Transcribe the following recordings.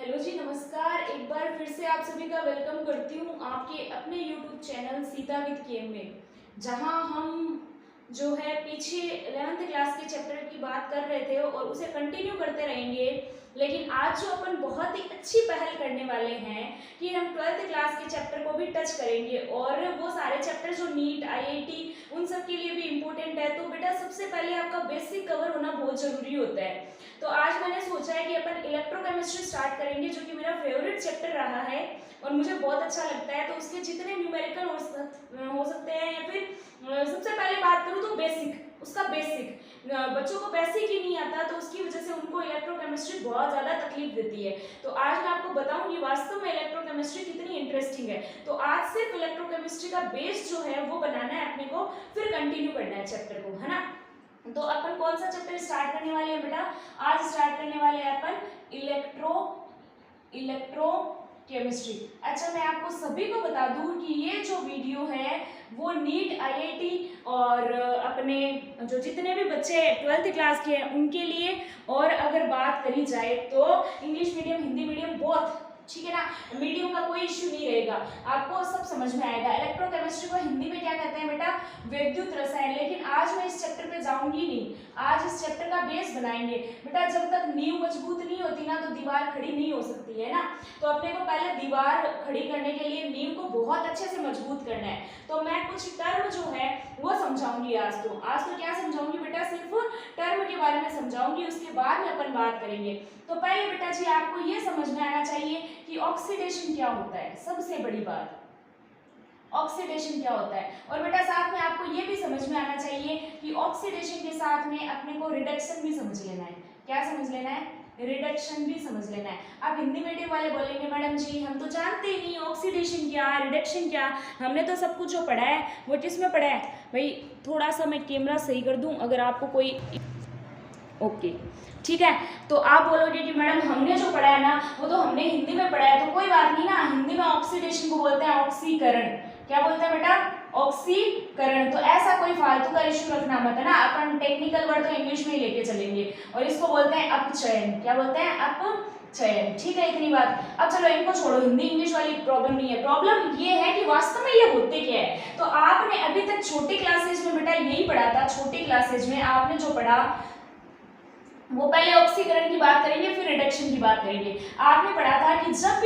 Hello जी, नमस्कार। एक बार फिर से आप सभी का वेलकम करती हूँ आपके अपने यूट्यूब चैनल सीता विद केम में, जहाँ हम जो है पीछे 11th क्लास के चैप्टर की बात कर रहे थे और उसे कंटिन्यू करते रहेंगे। लेकिन आज जो अपन बहुत ही अच्छी पहल करने वाले हैं कि हम 12th क्लास के चैप्टर को भी टच करेंगे और वो सारे चैप्टर जो नीट आईआईटी उन सब के लिए भी इम्पोर्टेंट है। तो बेटा सबसे पहले आपका बेसिक कवर होना बहुत ज़रूरी होता है। तो आज मैंने सोचा है कि अपन इलेक्ट्रोकेमिस्ट्री स्टार्ट करेंगे, जो कि मेरा फेवरेट चैप्टर रहा है और मुझे बहुत अच्छा लगता है। तो उसके जितने न्यूमेरिकल हो सकते हैं या फिर सबसे पहले बात करूँ तो उसका बेसिक बच्चों को बेसिक ही नहीं आता, तो उसकी वजह से उनको इलेक्ट्रोकेमिस्ट्री बहुत ज़्यादा तकलीफ देती है। तो आज मैं आपको बताऊंगी वास्तव में इलेक्ट्रोकेमिस्ट्री कितनी इंटरेस्टिंग है। तो आज सिर्फ इलेक्ट्रोकेमिस्ट्री का बेस जो है वो बनाना है अपने को, फिर कंटिन्यू करना है चैप्टर को, है ना। तो अपन कौन सा चैप्टर स्टार्ट करने वाले हैं बेटा? आज स्टार्ट करने वाले हैं अपन इलेक्ट्रो केमिस्ट्री। अच्छा, मैं आपको सभी को बता दूं कि ये जो वीडियो है वो नीट आईआईटी और अपने जो जितने भी बच्चे 12th क्लास के हैं उनके लिए, और अगर बात करी जाए तो इंग्लिश मीडियम हिंदी मीडियम बहुत, ठीक है ना, मीडियम का कोई इश्यू नहीं रहेगा, आपको सब समझ में आएगा। इलेक्ट्रोकेमिस्ट्री को हिंदी में क्या कहते हैं बेटा? विद्युत रसायन। लेकिन आज मैं इस चैप्टर पे जाऊंगी नहीं, आज इस चैप्टर का बेस बनाएंगे बेटा। जब तक नींव मजबूत नहीं होती ना तो दीवार खड़ी नहीं हो सकती है ना। तो अपने को पहले दीवार खड़ी करने के लिए नींव को बहुत अच्छे से मजबूत करना है। तो मैं कुछ टर्म जो है वो समझाऊंगी आज तो क्या समझाऊंगी बेटा? सिर्फ टर्म के बारे में समझाऊंगी, उसके बाद में अपन बात करेंगे। तो पहले बेटा जी आपको ये समझ में आना चाहिए कि ऑक्सीडेशन क्या होता है। सबसे बड़ी बात ऑक्सीडेशन क्या होता है। और बेटा साथ में आपको ये भी समझ में आना चाहिए कि ऑक्सीडेशन के साथ में अपने को रिडक्शन भी समझ लेना है। क्या समझ लेना है? रिडक्शन भी समझ लेना है। अब हिंदी मीडियम वाले बोलेंगे मैडम जी हम तो जानते ही नहीं ऑक्सीडेशन क्या रिडक्शन क्या, हमने तो सब कुछ जो पढ़ा है वो किसमें पढ़ा है भाई। थोड़ा सा मैं कैमरा सही कर दूं अगर आपको कोई, ओके ठीक है। तो आप बोलोगे कि मैडम हमने जो पढ़ा है ना वो तो हमने हिंदी में पढ़ा है। तो कोई बात नहीं ना, हिंदी में ऑक्सीडेशन को बोलते हैं ऑक्सीकरण। क्या बोलते हैं बेटा? ऑक्सीकरण। तो ऐसा कोई फालतू का इश्यू रखना मत है ना, अपन टेक्निकल वर्ड तो इंग्लिश में ही लेके चलेंगे। और इसको बोलते हैं अपचयन। क्या बोलते हैं? अपचयन। ठीक है, इतनी बात। अब चलो इनको छोड़ो, हिंदी इंग्लिश वाली प्रॉब्लम नहीं है। प्रॉब्लम ये है कि वास्तव में ये होते क्या है। तो आपने अभी तक छोटी क्लासेज में बेटा यही पढ़ा था। छोटी क्लासेज में आपने जो पढ़ा वो पहले ऑक्सीकरण की बात करेंगे फिर रिडक्शन की बात करेंगे। आपने पढ़ा था कि जब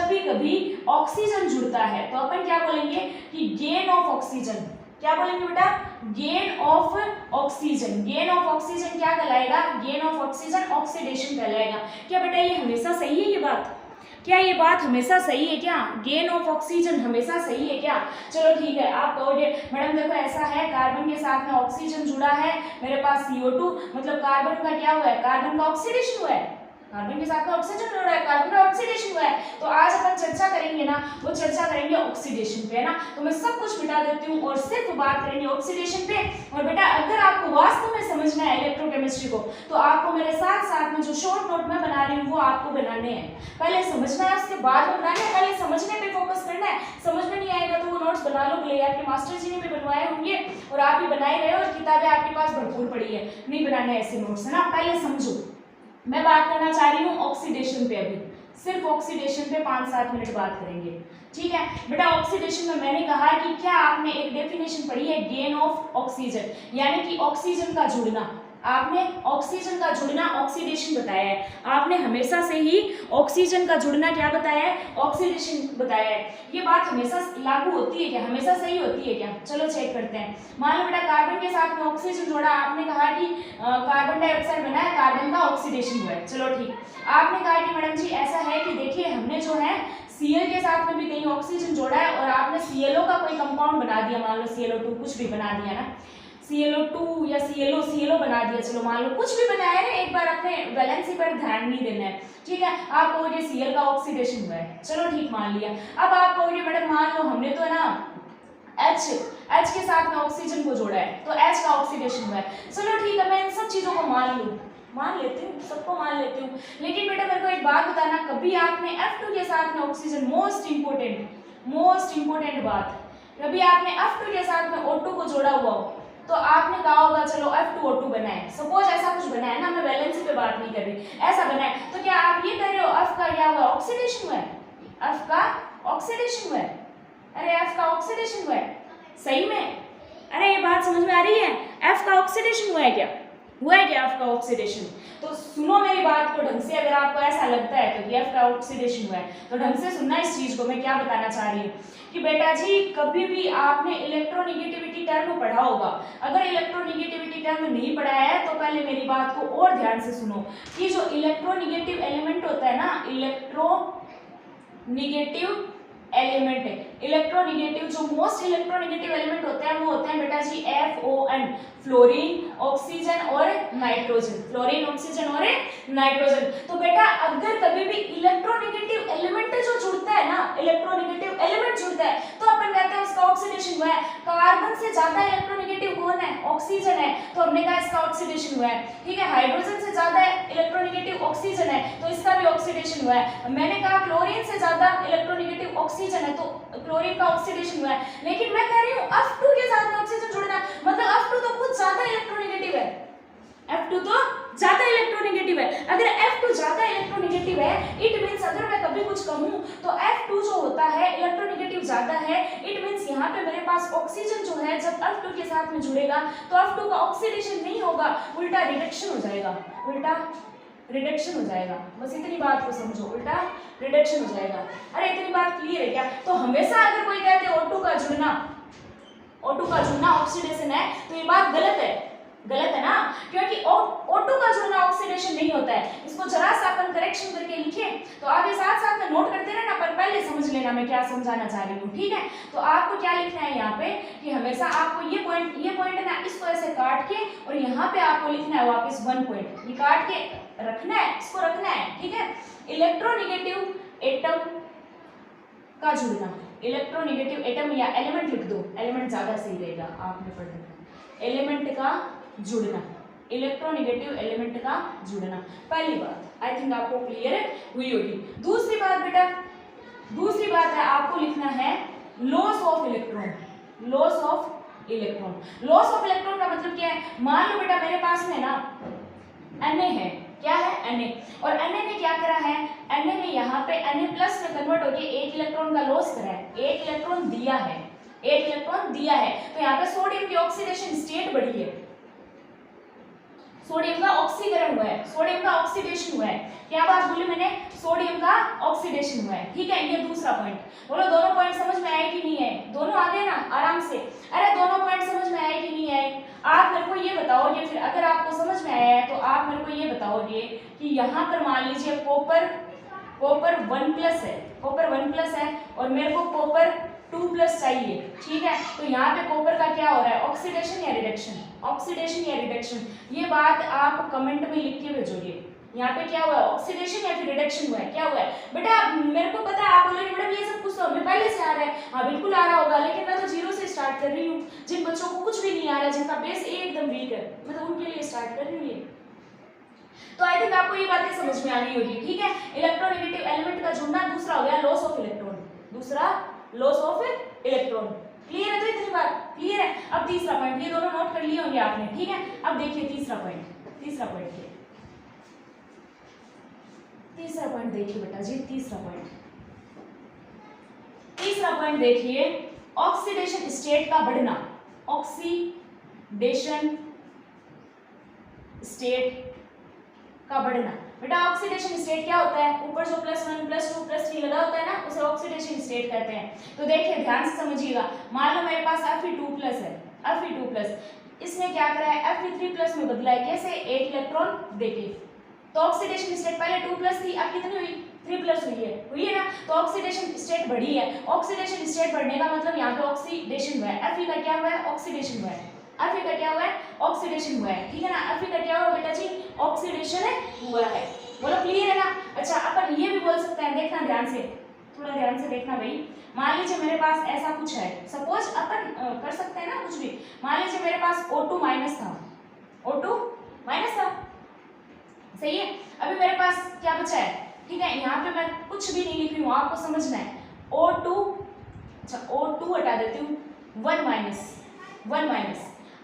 भी कभी ऑक्सीजन जुड़ता है तो अपन क्या बोलेंगे कि गेन ऑफ ऑक्सीजन। क्या बोलेंगे बेटा? Gain of oxygen. Gain of oxygen क्या कहलाएगा? गेन ऑफ ऑक्सीजन ऑक्सीडेशन कहलाएगा। क्या बेटा ये हमेशा सही है? ये बात क्या, ये बात हमेशा सही है क्या? गेन ऑफ ऑक्सीजन हमेशा सही है क्या? चलो ठीक है, आप कहोगे मैडम देखो ऐसा है, कार्बन के साथ में ऑक्सीजन जुड़ा है, मेरे पास CO2 मतलब कार्बन का क्या हुआ है? कार्बन का ऑक्सीडेशन हुआ है। कार्बन के साथ में ऑक्सीजन जुड़ा है, कार्बन का ऑक्सीडेशन हुआ है। तो आज अपन चर्चा करेंगे ना, वो चर्चा करेंगे ऑक्सीडेशन पे, है ना। तो मैं सब कुछ मिटा देती हूँ और सिर्फ बात करेंगे ऑक्सीडेशन पे। और बेटा अगर आपको वास्तव में समझना है इलेक्ट्रोकेमिस्ट्री को तो आपको मेरे साथ साथ में जो शॉर्ट नोट में बना रही हूँ वो आपको बनाने हैं। पहले समझना है उसके बाद में बनाना है। पहले समझने पे फोकस करना है, समझ में नहीं आएगा तो वो नोट्स बना लो, भले आपके मास्टर जी ने भी बनवाए होंगे और आप भी बनाए रहे हो और किताबें आपके पास भरपूर पड़ी है, नहीं बनाने ऐसे नोट्स, है ना। पहले समझो। मैं बात करना चाह रही हूँ ऑक्सीडेशन पे, अभी सिर्फ ऑक्सीडेशन पे 5-7 मिनट बात करेंगे, ठीक है बेटा। ऑक्सीडेशन में मैंने कहा कि क्या आपने एक डेफिनेशन पढ़ी है, गेन ऑफ ऑक्सीजन, यानी कि ऑक्सीजन का जुड़ना। आपने ऑक्सीजन का जुड़ना ऑक्सीडेशन बताया है। आपने हमेशा से ही ऑक्सीजन का जुड़ना क्या बताया है? ऑक्सीडेशन बताया है। ये बात हमेशा लागू होती है क्या? हमेशा सही होती है क्या? चलो चेक करते हैं। मान लो बेटा कार्बन के साथ में ऑक्सीजन जोड़ा, आपने कहा कि कार्बन डाइऑक्साइड बना है, कार्बन का ऑक्सीडेशन हुआ है। चलो ठीक, आपने कहा कि मैडम जी ऐसा है कि देखिए हमने जो है Cl के साथ में भी कहीं ऑक्सीजन जोड़ा है और आपने ClO का कोई कंपाउंड बना दिया, मान लो ClO2 कुछ भी बना दिया ना, ClO2 या ClO बना दिया, चलो मान लो कुछ भी बनाया है। एक बार अपने वैलेंसी पर ध्यान नहीं देना है, ठीक है। आप कहोगे Cl का ऑक्सीडेशन हुआ है, चलो ठीक मान लिया। अब आप कहोगे मैडम मान लो हमने तो है ना H के साथ में ऑक्सीजन को जोड़ा है तो H का ऑक्सीडेशन हुआ है। चलो ठीक है, मैं इन सब चीजों को मान लेती हूँ, सबको मान लेती हूँ। लेकिन बेटा मेरे को एक बात बताना, कभी आपने F2 के साथ में ऑक्सीजन, मोस्ट इंपोर्टेंट बात, कभी आपने F2 के साथ में O2 को जोड़ा हुआ हो तो आपने कहा होगा चलो F2O2 बना है। सपोज ऐसा कुछ बना है ना, मैं वैलेंसी पे पे बात नहीं कर रही, ऐसा बना है। तो क्या आप ये कह रहे हो F का क्या हुआ, ऑक्सीडेशन हुआ है, F का ऑक्सीडेशन हुआ है, अरे F का ऑक्सीडेशन हुआ है सही में, अरे ये बात समझ में आ रही है, F का ऑक्सीडेशन हुआ है क्या, हुआ है क्या F का ऑक्सीडेशन। तो सुनो मेरी बात को ढंग से, अगर आपको ऐसा लगता है तो कि F का ऑक्सीडेशन हुआ है तो ढंग से सुनना इस चीज को, मैं क्या बताना चाह रही हूँ कि बेटा जी कभी भी आपने इलेक्ट्रोनिगेटिविटी टर्म पढ़ा होगा, अगर इलेक्ट्रोनिगेटिविटी टर्म नहीं पढ़ा है तो पहले मेरी बात को और ध्यान से सुनो कि जो इलेक्ट्रोनिगेटिव एलिमेंट होता है ना, इलेक्ट्रोनिगेटिव एलिमेंट है, इलेक्ट्रोनिगेटिव जो मोस्ट इलेक्ट्रोनिगेटिव एलिमेंट होते हैं वो होते हैं बेटा जी FON, फ्लोरीन, ऑक्सीजन और नाइट्रोजन, फ्लोरीन, ऑक्सीजन और नाइट्रोजन। तो बेटा अगर कभी भी इलेक्ट्रोनिगेटिव एलिमेंट जो जुड़ता है ना, इलेक्ट्रोनिगेटिव एलिमेंट जुड़ता है तो अपन कहते हैं उसका ऑक्सीडेशन हुआ है। कार्बन से ज्यादा इलेक्ट्रोनिगेटिव कौन है, ऑक्सीजन है, तो हमने कहा इसका ऑक्सीडेशन हुआ है, ठीक है। हाइड्रोजन से ज्यादा इलेक्ट्रोनिगेटिव ऑक्सीजन है तो इसका भी ऑक्सीडेशन हुआ है। मैंने कहा क्लोरीन से ज्यादा इलेक्ट्रोनिगेटिव ऑक्सीजन है तो क्लोरीन का ऑक्सीडेशन हुआ है। लेकिन मैं कह रही हूँ F2 के साथ में ऑक्सीजन जुड़ना, मतलब F2 तो खुद ज्यादा इलेक्ट्रोनिगेटिव है, F2 तो ज्यादा इलेक्ट्रोनिगेटिव है। अगर F2 ज्यादा इलेक्ट्रोनिगेटिव है इट मींस अगर मैं कभी कुछ कहूं तो F2 जो होता है इलेक्ट्रोनिगेटिव ज्यादा है, इट मींस यहाँ पे मेरे पास ऑक्सीजन जो है जब F2 के साथ में जुड़ेगा तो F2 का ऑक्सीडेशन नहीं होगा, उल्टा रिडक्शन हो जाएगा, उल्टा रिडक्शन हो जाएगा। बस इतनी बात को समझो, उल्टा रिडक्शन हो जाएगा। अरे इतनी बात क्लियर है क्या। तो हमेशा अगर कोई कहते हैं O2 का जुड़ना, O2 का जुड़ना ऑक्सीडेशन है तो ये बात गलत है, गलत है ना, क्योंकि O2 का जुड़ना ऑक्सीडेशन नहीं होता है। इसको जरा सा अपन करेक्शन करके लिखें तो आप ये साथ साथ में नोट करते रहना, पर पहले समझ लेना मैं क्या समझाना चाह रही हूँ, ठीक है। तो आपको क्या लिखना है यहाँ पे कि हमेशा आपको ये पॉइंट है ना, इसको ऐसे काट के और यहाँ पे आपको लिखना है वापस 1 पॉइंट, ये काट के रखना है, इसको रखना है, ठीक है। इलेक्ट्रोनिगेटिव एटम का जुड़ना, इलेक्ट्रोनिगेटिव एटम या एलिमेंट लिख दो, एलिमेंट ज्यादा सही रहेगा, आपने पढ़ लिया एलिमेंट का जुड़ना, इलेक्ट्रोनिगेटिव एलिमेंट का जुड़ना। पहली बात आई थिंक आपको क्लियर हुई होगी। दूसरी बात बेटा, दूसरी बात है आपको लिखना है loss of electron, loss of electron. Loss of electron का मतलब क्या है, मान लो बेटा मेरे पास में ना Na है, क्या है Na, और Na ने क्या करा है, Na ने यहाँ पे Na प्लस में कन्वर्ट होकर एक इलेक्ट्रॉन का लॉस करा है, एक इलेक्ट्रॉन दिया है, एक इलेक्ट्रॉन दिया है। तो यहाँ पे सोडियम की ऑक्सीडेशन स्टेट बढ़ी है, सोडियम का ऑक्सीकरण हुआ है, सोडियम का ऑक्सीडेशन हुआ है। क्या बात बोली मैंने, सोडियम का ऑक्सीडेशन हुआ है, ठीक है। ये दूसरा पॉइंट, बोलो दोनों पॉइंट समझ में आए कि नहीं है, दोनों आ गए ना आराम से। अरे दोनों पॉइंट समझ में आए कि नहीं आए, आप मेरे को ये बताओगे। फिर अगर आपको समझ में आया है तो आप मेरे को ये बताओगे कि यहाँ पर मान लीजिए कॉपर 1 प्लस है, कॉपर 1 प्लस है और मेरे को कॉपर 2 प्लस चाहिए, ठीक है। तो यहाँ पे कॉपर का क्या हो रहा है, ऑक्सीडेशन या रिडक्शन, ऑक्सीडेशन या रिडक्शन, ये बात आप कमेंट में लिख के भेजोगे। यहाँ पे क्या हुआ है, ऑक्सीडेशन या फिर रिडक्शन हुआ है, क्या हुआ है बेटा। मेरे को पता है आप बोलोगे मैडम ये सब कुछ तो हमें पहले से आ रहा है, हाँ बिल्कुल आ रहा होगा, लेकिन मैं तो जीरो से स्टार्ट कर रही हूँ। जिन बच्चों को कुछ भी नहीं आ रहा है, जिनका बेस एकदम वीक है, मैं तो उनके लिए स्टार्ट कर रही हूँ ये। तो आई थिंक आपको ये बातें समझ में आ गई होगी, ठीक है। इलेक्ट्रोनिगेटिव एलिमेंट का जुड़ना, दूसरा हो गया लॉस ऑफ इलेक्ट्रॉन, दूसरा लॉस ऑफ इलेक्ट्रॉन। क्लियर है, तो इतनी बात क्लियर है। अब तीसरा पॉइंट, ये दोनों नोट कर लिए होंगे आपने, ठीक है। अब देखिए तीसरा पॉइंट, तीसरा पॉइंट तीसरा पॉइंट देखिए बेटा जी, तीसरा पॉइंट देखिए, ऑक्सीडेशन स्टेट का बढ़ना, ऑक्सीडेशन स्टेट का बढ़ना। बेटा ऑक्सीडेशन स्टेट क्या होता है, ऊपर जो +1 +2 +3 लगा होता है ना, उसे ऑक्सीडेशन स्टेट कहते हैं। तो देखिए ध्यान से समझिएगा, मान लो मेरे पास Fe2+ है, Fe2+, इसने क्या करा है, Fe3+ में बदला है, कैसे, एक इलेक्ट्रॉन देके। तो ऑक्सीडेशन स्टेट पहले 2+ थी, अब कितनी हुई, 3+ हुई है ना। तो ऑक्सीडेशन स्टेट बढ़ी है, ऑक्सीडेशन स्टेट बढ़ने का मतलब यहाँ पे ऑक्सीडेशन हुआ है। Fe का क्या हुआ है, ऑक्सीडेशन हुआ है, Fe का क्या हुआ है, ऑक्सीडेशन हुआ है, ठीक है ना। Fe का क्या हुआ बेटा जी, ऑक्सीडेशन हुआ है, बोलो क्लियर है ना। अच्छा अपन ये भी बोल सकते हैं, देखना ध्यान से, थोड़ा ध्यान से देखना भाई। मान लीजिए मेरे पास ऐसा कुछ है, सपोज अपन कर सकते हैं ना कुछ भी। मान लीजिए मेरे पास O2- था, O2- था, सही है। अभी मेरे पास क्या बचा है, ठीक है। यहाँ पे मैं कुछ भी नहीं लिख रही हूँ, आपको समझना है। O2 हटा देती हूँ, 1 माइनस,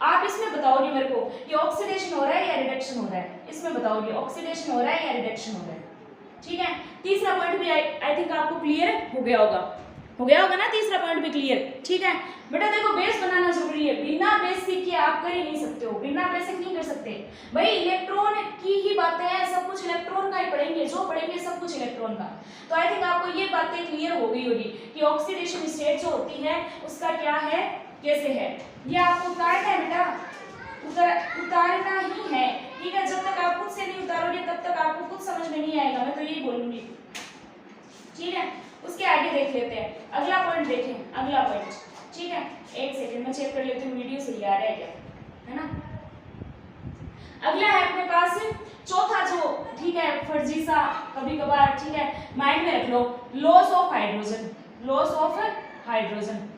आप इसमें बताओगे मेरे को कि ऑक्सीडेशन हो रहा है या रिडक्शन हो रहा है, इसमें बताओगे ऑक्सीडेशन हो रहा है या रिडक्शन हो रहा है। ठीक है, तीसरा पॉइंट भी आई थिंक आपको क्लियर हो गया होगा ना, तीसरा पॉइंट भी क्लियर। ठीक है बेटा, देखो बेस बनाना जरूरी है, बिना बेसिक के आप कर ही नहीं सकते हो, बिना बेसिक नहीं कर सकते भाई। इलेक्ट्रॉन की ही बातें हैं, सब कुछ इलेक्ट्रॉन का ही पढ़ेंगे, जो पढ़ेंगे सब कुछ इलेक्ट्रॉन का। तो आई थिंक आपको ये बातें क्लियर हो गई होगी कि ऑक्सीडेशन स्टेट जो होती है उसका क्या है, कैसे है। ये आपको उतारना है बेटा, उतारना ही है। ठीक है, जब तक आप खुद से नहीं उतारोगे तब तक आपको कुछ समझ में नहीं आएगा, मैं तो यही बोलूंगी। ठीक है, उसके आगे देख लेते हैं, अगला पॉइंट देखें, अगला पॉइंट। ठीक है, एक सेकंड में चेक कर लेती हूँ वीडियो सही आ रहा है क्या, है ना। अगला है अपने पास चौथा जो, ठीक है, फर्जी सा कभी कभार, ठीक है, माइंड में रख लो, loss of hydrogen, loss of hydrogen,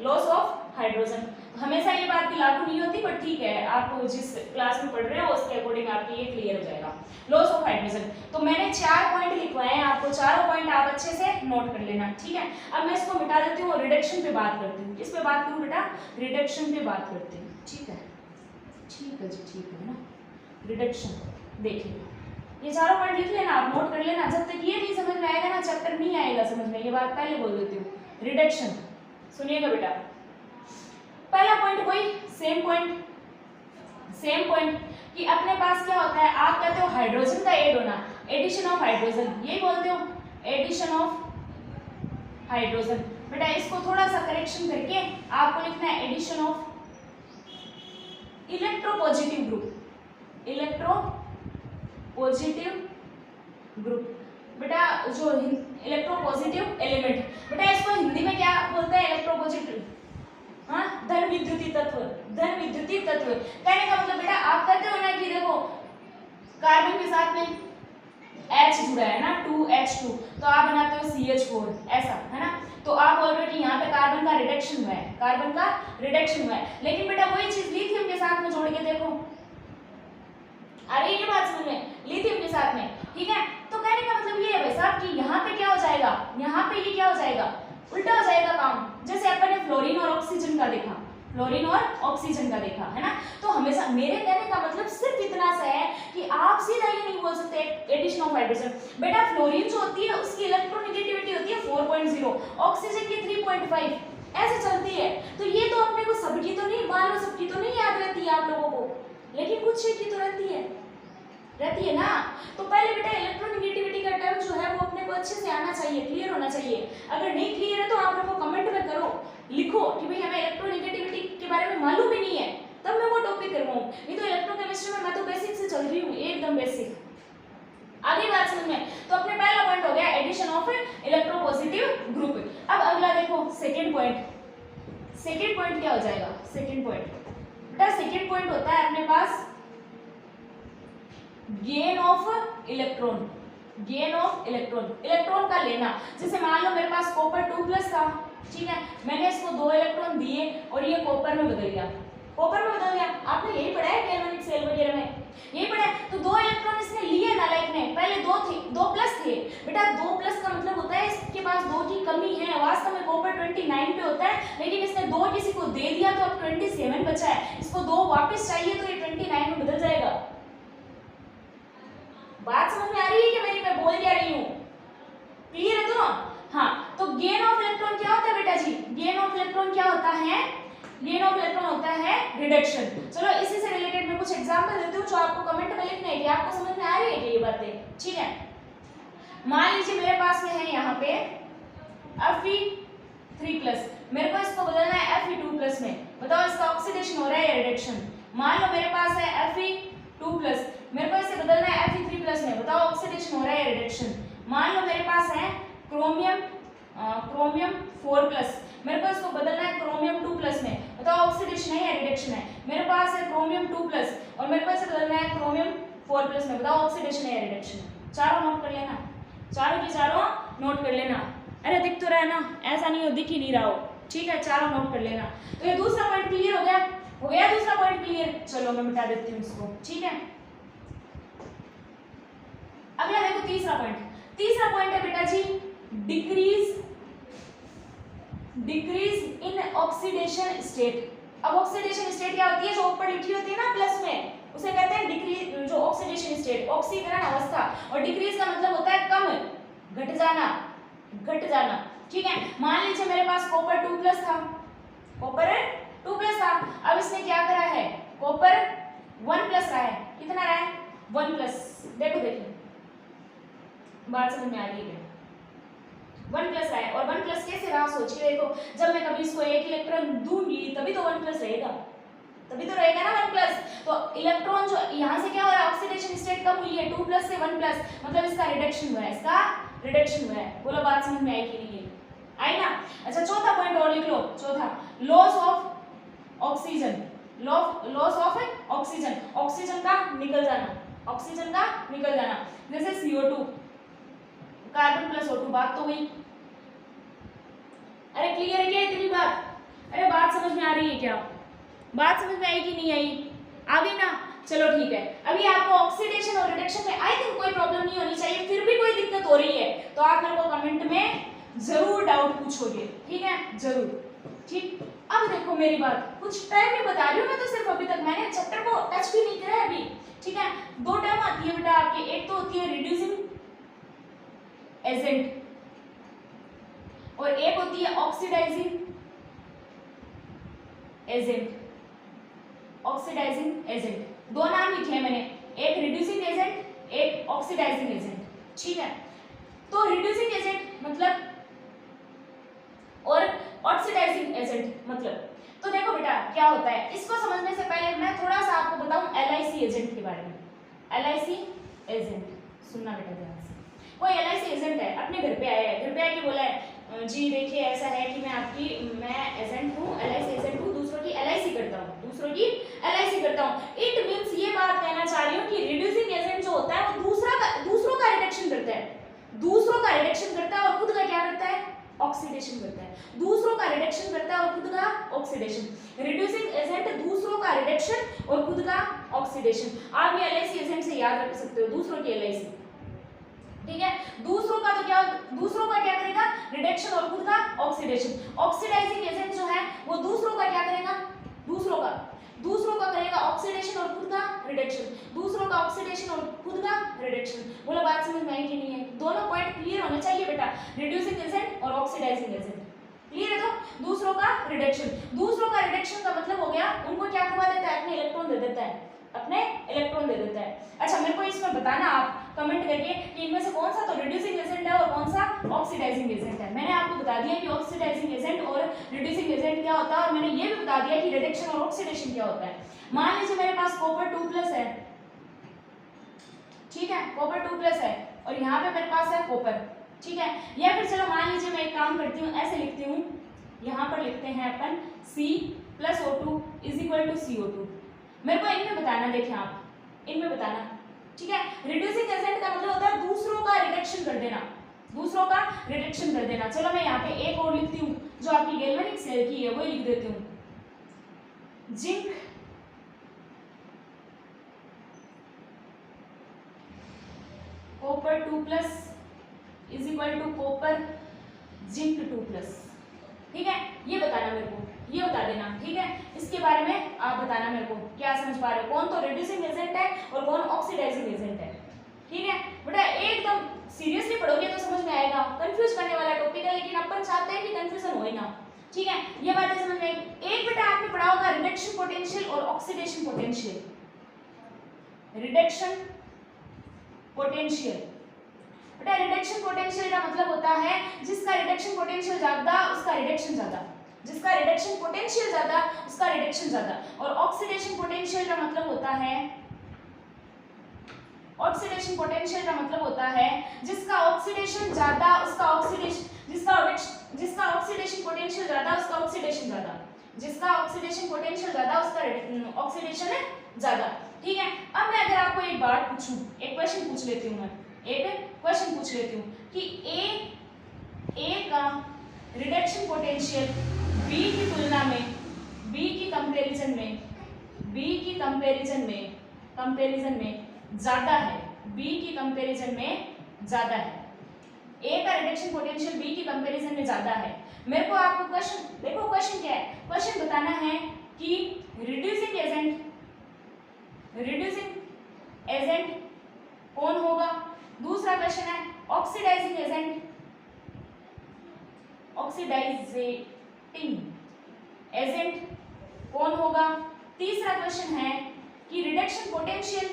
loss of hydrogen. हमेशा ये बात भी लागू नहीं होती, पर ठीक है, आप जिस क्लास में पढ़ रहे हो उसके अकॉर्डिंग आपके ये क्लियर हो जाएगा। लॉस ऑफ हाइड्रोजन, तो मैंने 4 पॉइंट लिखवाए हैं आपको, चारों पॉइंट आप अच्छे से नोट कर लेना। ठीक है, अब मैं इसको मिटा देती हूँ और रिडक्शन पे बात करती हूँ। किस पे बात करूँ बेटा, रिडक्शन पे बात करती हूँ। ठीक है, ठीक है जी, ठीक है ना, रिडक्शन देखिए, ये चारों पॉइंट लिख लेना, आप नोट कर लेना। जब तक ये नहीं समझ में आएगा ना, चैप्टर नहीं आएगा समझ में, ये बात पहले बोल देती हूँ। रिडक्शन सुनिएगा बेटा, पहला पॉइंट वही सेम पॉइंट कि अपने पास क्या होता है, आप कहते हो हाइड्रोजन का ऐड होना, एडिशन ऑफ हाइड्रोजन, ये बोलते हो एडिशन ऑफ हाइड्रोजन। बेटा इसको थोड़ा सा करेक्शन करके आपको लिखना है addition of electropositive group, electropositive group. बेटा जो इलेक्ट्रोपॉजिटिव एलिमेंट, बेटा इसको हिंदी में क्या बोलते हैं, इलेक्ट्रोपॉजिटिव, हाँ, धन विद्युतीय तत्व, धन विद्युतीय तत्व। कहने का मतलब बेटा आप कहते हो ना कि देखो कार्बन के साथ में H जुड़ा है ना, 2H2, तो आप बनाते हो CH4, ऐसा है ना। तो आप बोल रहे हो कि यहाँ पे कार्बन का रिडक्शन हुआ है, कार्बन का रिडक्शन हुआ है, लेकिन बेटा वही चीज लिथियम के साथ में जोड़ के देखो, आ रही है ये बात समझ में, लिथियम के साथ में। ठीक है, तो कहने का मतलब ये है भाई साहब कि यहाँ पे क्या हो जाएगा, यहाँ पे ये क्या हो जाएगा, उल्टा हो जाएगा काम। जैसे अपन ने फ्लोरीन और ऑक्सीजन का देखा, फ्लोरीन और ऑक्सीजन का देखा, है ना। तो हमेशा मेरे कहने का मतलब सिर्फ इतना सा है कि आप सीधा ये नहीं बोल सकते एडिशन ऑफ हाइड्रोजन। बेटा फ्लोरीन जो होती है उसकी इलेक्ट्रोनेगेटिविटी होती है 4.0, ऑक्सीजन की 3.5, ऐसे चलती है। तो ये तो अपने को सबकी तो नहीं, मान लो सबकी तो नहीं याद रहती है आप लोगों को, लेकिन कुछ की तो रहती है ना। तो पहले बेटा इलेक्ट्रोनेगेटिविटी का टर्म जो है वो अपने को अच्छे से आना चाहिए, क्लियर होना चाहिए। अगर नहीं क्लियर है तो आप लोगों को कमेंट में करो, लिखो कि भाई हमें इलेक्ट्रोनेगेटिविटी के बारे में मालूम ही नहीं है, तब मैं वो टॉपिक करवाऊं। नहीं तो इलेक्ट्रोकेमिस्ट्री में मैं तो बेसिक से चल रही हूँ, एकदम बेसिक। आगे बात समझ में, तो अपने पहला पॉइंट हो गया एडिशन ऑफ इलेक्ट्रोपॉजिटिव ग्रुप। अब अगला देखो सेकंड पॉइंट, सेकंड पॉइंट क्या हो जाएगा, सेकंड पॉइंट बेटा सेकंड पॉइंट होता है अपने पास gain of electron, gain of electron, electron का लेना। जैसे मान लो मेरे पास कॉपर 2+ था, ठीक है, मैंने इसको 2 इलेक्ट्रॉन दिए और ये कॉपर में बदल गया, कॉपर में बदल गया। आपने यही पढ़ा है गैल्वेनिक सेल वगैरह में, यही पढ़ा है। तो 2 इलेक्ट्रॉन इसने लिए नालायक ने, पहले 2+ थे बेटा, 2+ का मतलब होता है इसके पास 2 की कमी है। वास्तव में कॉपर 29 पे होता है, लेकिन इसने 2 किसी को दे दिया तो अब 27 बचा है। इसको 2 वापस चाहिए तो ये 29 में बदल जाएगा। बात समझ में आ रही है कि मेरी, मैं बोल क्या रही हूँ, क्लियर है? तो हाँ, तो गेन ऑफ इलेक्ट्रॉन क्या होता है बेटा जी, गेन ऑफ इलेक्ट्रॉन क्या होता है, गेन ऑफ इलेक्ट्रॉन होता है रिडक्शन। चलो इसी से रिलेटेड मैं कुछ एग्जांपल देती हूँ जो आपको कमेंट में लिखना है कि आपको समझ में आ रही है कि ये बातें, ठीक है। मान लीजिए मेरे पास में है यहाँ पे Fe3+, मेरे को इसको बदलना है Fe2+ में, बताओ इसका ऑक्सीडेशन हो रहा है या रिडक्शन। मान लो मेरे पास है Fe2+, मेरे को इसे बदलना है Fe3+ में, बताओ ऑक्सीडेशन हो रहा है या रिडक्शन। मान लो मेरे पास है क्रोमियम 4+, मेरे को इसको बदलना है क्रोमियम 2+ में, बताओ ऑक्सीडेशन है या रिडक्शन है। मेरे पास है क्रोमियम 2+ और मेरे को इसे बदलना है क्रोमियम 4+ में, बताओ ऑक्सीडेशन है या रिडक्शन है। चारों नोट कर लेना, चारों की चारों नोट कर लेना। अरे दिख तो रहा है ना, ऐसा नहीं हो दिख ही नहीं रहा हो, ठीक है, चारों नोट कर लेना। तो ये दूसरा पॉइंट क्लियर हो गया, हो गया दूसरा पॉइंट क्लियर। चलो मैं मिटा देती हूँ इसको, ठीक है। अगला देखो तीसरा पॉइंट, तीसरा पॉइंट है बेटा जी डिक्रीज इन ऑक्सीडेशन स्टेट, अब ऑक्सीडेशन स्टेट क्या होती है, जो ऊपर लिखी होती है ना प्लस में, उसे कहते हैं डिक्रीज, जो ऑक्सीडेशन स्टेट, ऑक्सीकरण अवस्था, और डिक्रीज का मतलब होता है कम, घट जाना, घट जाना। ठीक है, मान लीजिए मेरे पास कॉपर 2+ था, कॉपर 2+ था, अब इसने क्या करा है, कॉपर 1+ रहा है, कितना रहा है 1+। देखो देखिए बात समझ में आ रही है, 1+ है, और 1+ कैसे रहा सोचिए, देखो जब मैं कभी इसको एक इलेक्ट्रॉन दूंगी तभी तो 1+ रहेगा, तभी तो रहेगा ना 1+। तो इलेक्ट्रॉन जो यहाँ से क्या हो रहा है, ऑक्सीडेशन स्टेट कम हुई है 2+ से 1+, मतलब इसका रिडक्शन हुआ है, इसका रिडक्शन हुआ है। बोलो बात समझ में आई कि नहीं आई ना। अच्छा चौथा पॉइंट और लिख लो, चौथा loss of oxygen, loss of oxygen, oxygen का निकल जाना, ऑक्सीजन का निकल जाना, जैसे CO2 कार्बन प्लस O2, बात तो हुई। अरे क्लियर है क्या इतनी बात, अरे बात समझ में आ रही है क्या, बात समझ में आई कि नहीं आई, आ गई ना। चलो ठीक है, अभी आपको ऑक्सीडेशन और रिडक्शन में आई थिंक कोई प्रॉब्लम नहीं होनी चाहिए, फिर भी कोई दिक्कत हो रही है तो आप मेरे को कमेंट में जरूर डाउट पूछोगे, ठीक है जरूर। ठीक, अब देखो मेरी बात, कुछ टाइम में बता रही हूँ मैं तो, सिर्फ अभी तक मैंने चैप्टर को टच भी नहीं किया है अभी। ठीक है, दो टर्म आती है बेटा आपकी, एक तो होती है रिड्यूसिंग एजेंट और एक होती है ऑक्सीडाइजिंग एजेंट, ऑक्सीडाइजिंग एजेंट, दो नाम लिखे हैं मैंने, एक रिड्यूसिंग एजेंट, एक ऑक्सीडाइजिंग एजेंट। ठीक है, तो रिड्यूसिंग एजेंट मतलब और ऑक्सीडाइजिंग एजेंट मतलब, तो देखो बेटा क्या होता है, इसको समझने से पहले मैं थोड़ा सा आपको बताऊं LIC एजेंट के बारे में। LIC एजेंट सुनना बेटा ध्यान से, कोई LIC एजेंट है, अपने घर पे आया है, घर पे आके बोला है जी देखिए ऐसा है कि मैं एजेंट हूँ, LIC एजेंट हूँ, दूसरों की LIC करता हूँ, दूसरों की LIC करता हूँ। इट मींस ये बात कहना चाह रही हूँ कि रिड्यूसिंग एजेंट जो होता है वो दूसरों का रिडक्शन करता है, दूसरों का रिडक्शन करता है और खुद का क्या करता है, ऑक्सीडेशन करता है। दूसरों का रिडक्शन करता है और खुद का ऑक्सीडेशन। रिड्यूसिंग एजेंट दूसरों का रिडक्शन और खुद का ऑक्सीडेशन। आप ये LIC एजेंट से याद रख सकते हो, दूसरों की LIC। ठीक है, दूसरों का क्या करेगा, रिडक्शन और खुद का ऑक्सीडेशन। ऑक्सीडाइजिंग एजेंट जो है वो दूसरों का क्या करेगा, दूसरों का करेगा ऑक्सीडेशन और खुद का रिडक्शन, दूसरों का ऑक्सीडेशन और खुद का रिडक्शन। बोलो बात समझ में आई कि नहीं है, दोनों पॉइंट क्लियर होने चाहिए बेटा, रिड्यूसिंग एजेंट और ऑक्सीडाइजिंग एजेंट क्लियर है। तो दूसरों का रिडक्शन का मतलब हो गया उनको क्या करवा देता है, अपने इलेक्ट्रॉन दे देता है, अपने इलेक्ट्रॉन दे देता है। अच्छा मेरे को इसमें बताना आप कमेंट करके कि इनमें से कौन सा तो रिड्यूसिंग एजेंट है और कौन सा ऑक्सीडाइजिंग एजेंट है। मैंने आपको बता दिया कि ऑक्सीडाइजिंग एजेंट और रिड्यूसिंग एजेंट क्या होता है, और मैंने ये भी बता दिया कि रिडक्शन और ऑक्सीडेशन क्या होता है। मान लीजिए मेरे पास कॉपर 2+ है, ठीक है, कॉपर 2+ है और यहाँ पे मेरे पास है कॉपर, ठीक है। या फिर चलो मान लीजिए मैं एक काम करती हूँ, ऐसे लिखती हूँ, यहाँ पर लिखते हैं अपन C+O2 = CO2। मेरे को इनमें बताना, देखें आप इनमें बताना, ठीक है। रिड्यूसिंग एजेंट का मतलब होता है दूसरों का रिडक्शन कर देना, दूसरों का रिडक्शन कर देना। चलो मैं यहाँ पे एक और लिखती हूँ जो आपकी गैल्वेनिक सेल की है, वो लिख देती हूँ, जिंक कॉपर 2+ = कॉपर जिंक 2+, ठीक है। ये बताना मेरे को, ये बता देना, ठीक है। इसके बारे में आप बताना मेरे को, क्या समझ पा रहे हो, कौन तो रिड्यूसिंग एजेंट है और कौन ऑक्सीडाइजिंग एजेंट है, ठीक है। बेटा एकदम सीरियसली पढ़ोगे तो समझ में आएगा, कंफ्यूज करने वाला टॉपिक है लेकिन अपन चाहते हैं कि कंफ्यूजन होए ना, ठीक है। ये बातें समझ में एक बेटा आपने पढ़ा होगा रिडक्शन पोटेंशियल और ऑक्सीडेशन पोटेंशियल। रिडक्शन पोटेंशियल, बेटा रिडक्शन पोटेंशियल का मतलब होता है जिसका रिडक्शन पोटेंशियल ज्यादा उसका रिडक्शन ज्यादा, जिसका रिडक्शन पोटेंशियल ज्यादा उसका रिडक्शन ज्यादा। और ऑक्सीडेशन पोटेंशियल का मतलब होता है, ऑक्सीडेशन पोटेंशियल का मतलब होता है जिसका ऑक्सीडेशन ज्यादा उसका ऑक्सीडेशन, जिसका ऑक्सीडेशन पोटेंशियल ज्यादा उसका ऑक्सीडेशन ज्यादा, जिसका ऑक्सीडेशन पोटेंशियल ज्यादा उसका ऑक्सीडेशन ज्यादा, ठीक है। अब मैं अगर आपको एक बात पूछूं, एक क्वेश्चन पूछ लेती हूं, मैं एक क्वेश्चन पूछ लेती हूँ कि A का रिडक्शन पोटेंशियल B की तुलना में, B की कंपैरिजन में ज्यादा है, B की कंपैरिजन में ज्यादा है, A का रिडक्शन पोटेंशियल B की कंपैरिजन में ज्यादा है। मेरे को आपको क्वेश्चन, देखो क्वेश्चन क्या है, क्वेश्चन बताना है कि रिड्यूसिंग एजेंट कौन होगा। दूसरा क्वेश्चन है ऑक्सीडाइजिंग एजेंट कौन होगा। तीसरा क्वेश्चन है कि रिडक्शन पोटेंशियल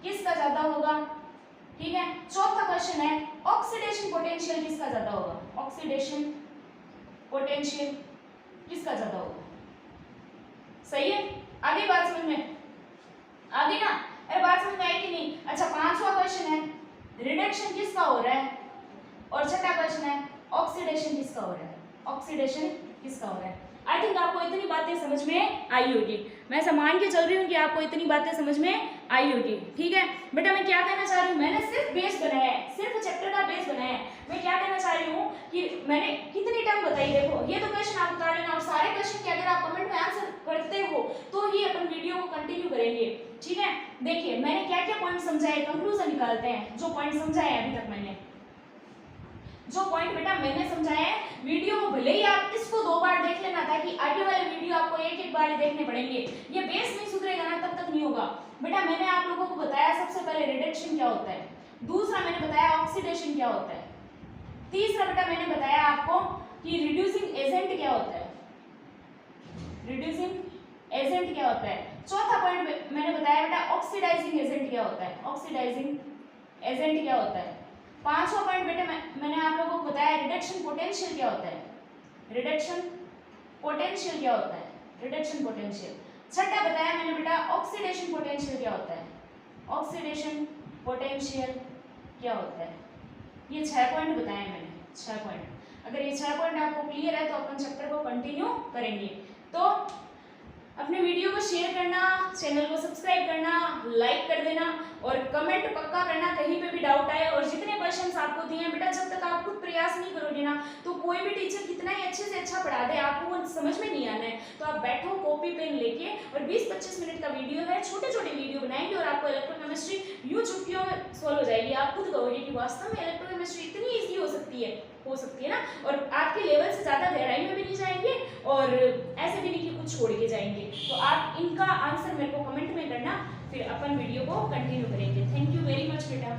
किसका ज्यादा होगा, ठीक है। चौथा क्वेश्चन है ऑक्सीडेशन पोटेंशियल किसका ज्यादा होगा, ऑक्सीडेशन पोटेंशियल किसका ज्यादा होगा। सही है, आगे बात समझ में आगे ना, अरे बात समझ में आई कि नहीं। अच्छा, पांचवा क्वेश्चन है रिडक्शन किसका हो रहा है, और छठा क्वेश्चन है ऑक्सीडेशन किसका हो रहा है, ऑक्सीडेशन किसका हो रहा है। आई थिंक आपको इतनी बातें समझ में आई होगी, मैं ऐसा मान के चल रही हूँ कि आपको इतनी बातें समझ में आई होगी, ठीक है। बेटा मैं क्या कहना चाह रही हूँ, मैंने सिर्फ बेस बनाया है, सिर्फ चैप्टर का बेस बनाया है। मैं क्या कहना चाह रही हूँ कि मैंने कितनी टर्म बताई, देखो ये तो क्वेश्चन आप उतार लेना, और सारे क्वेश्चन के अगर आप कमेंट में आंसर करते हो तो ही अपन वीडियो को कंटिन्यू करेंगे, ठीक है। देखिए मैंने क्या क्या पॉइंट समझाए, कंक्लूजन निकालते हैं। जो पॉइंट समझाए अभी तक मैंने, जो पॉइंट बेटा मैंने समझाया है, वीडियो को भले ही आप इसको 2 बार देख लेना, ताकि आगे वाले वीडियो आपको एक बार ही देखने पड़ेंगे। ये बेस नहीं सुधरेगा ना तब तक नहीं होगा। बेटा मैंने आप लोगों को बताया सबसे पहले रिडक्शन क्या होता है, दूसरा मैंने बताया ऑक्सीडेशन क्या होता है, तीसरा बेटा मैंने बताया आपको कि रिड्यूसिंग एजेंट क्या होता है, रिड्यूसिंग एजेंट क्या होता है, चौथा पॉइंट मैंने बताया बेटा ऑक्सीडाइजिंग एजेंट क्या होता है, ऑक्सीडाइजिंग एजेंट क्या होता है, पांचवा पॉइंट बेटा मैंने आप लोगों को बताया रिडक्शन पोटेंशियल क्या होता है, रिडक्शन पोटेंशियल क्या होता है, रिडक्शन पोटेंशियल। छठा बताया मैंने बेटा ऑक्सीडेशन पोटेंशियल क्या होता है, ऑक्सीडेशन पोटेंशियल क्या होता है। ये 6 पॉइंट बताए मैंने, 6 पॉइंट। अगर ये 6 पॉइंट आपको क्लियर है तो अपन चैप्टर को कंटिन्यू करेंगे। तो अपने वीडियो को शेयर करना, चैनल को सब्सक्राइब करना, लाइक कर देना और कमेंट पक्का करना कहीं पे भी डाउट आए। और जितने क्वेश्चंस आपको दिए हैं बेटा, जब तक आप खुद प्रयास नहीं करोगे ना तो कोई भी टीचर कितना ही अच्छे से अच्छा पढ़ा दे, आपको वो समझ में नहीं आना है। तो आप बैठो कॉपी पेन लेके, और 20-25 मिनट का वीडियो है, छोटे छोटे वीडियो बनाएंगे और आपको इलेक्ट्रोकेमिस्ट्री यूं चुटकियों में सॉल्व हो जाएगी। आप खुद कहोगे कि वास्तव में इलेक्ट्रोकेमिस्ट्री इतनी ईजी हो सकती है ना। और आपके लेवल से ज़्यादा गहराई में भी नहीं जाएंगे और ऐसे भी नहीं कि कुछ छोड़ के जाएंगे। तो आप इनका आंसर मेरे को कमेंट में करना, फिर अपन वीडियो को कंटिन्यू करेंगे। थैंक यू वेरी मच बेटा।